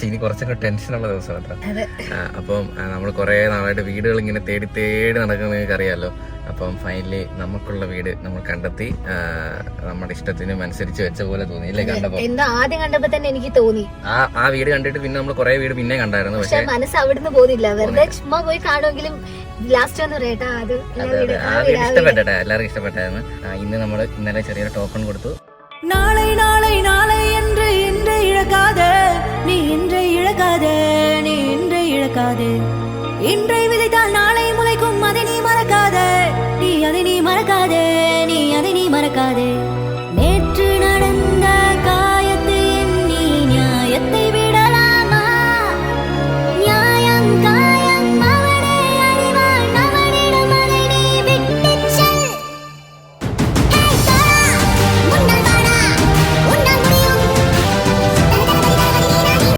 ഇനി കുറച്ചൊക്കെ ടെൻഷനുള്ള ദിവസം കേട്ടോ. അപ്പം നമ്മൾ കുറെ നാളായിട്ട് വീടുകൾ ഇങ്ങനെ തേടി തേടി നടക്കുന്ന നിങ്ങൾക്ക് അറിയാലോ. അപ്പം ഫൈനലി നമുക്കുള്ള വീട് നമ്മൾ കണ്ടെത്തി. നമ്മുടെ ഇഷ്ടത്തിനും അനുസരിച്ച് വെച്ച പോലെ തോന്നി അല്ലേ കണ്ടപ്പോ? ആദ്യം കണ്ടപ്പോ തന്നെ എനിക്ക് തോന്നി. ആ വീട് കണ്ടിട്ട് പിന്നെ നമ്മൾ കുറെ വീട് പിന്നെ കണ്ടായിരുന്നു. പക്ഷെ മനസ്സ് അവിടുന്ന് പോകുന്നില്ല. വെറുതെ ചുമ്മാ പോയി കാണുമെങ്കിലും ലാസ്റ്റ് വന്ന് പറയട്ടാ അത് ഇഷ്ടപ്പെട്ടെ, എല്ലാവർക്കും ഇഷ്ടപ്പെട്ടായിരുന്നു. ഇന്നലെ ചെറിയൊരു ടോക്കൺ കൊടുത്തു. நாளை நாளை நாளை என்று இன்றை இழக்காதே, நீ இன்றை இழக்காதே, நீ இன்றை இழக்காதே. இன்றை விதைத்தால் நாளை முளைக்கும், அதை நீ மறக்காதே, நீ அதை நீ மறக்காதே, நீ அதை நீ மறக்காதே.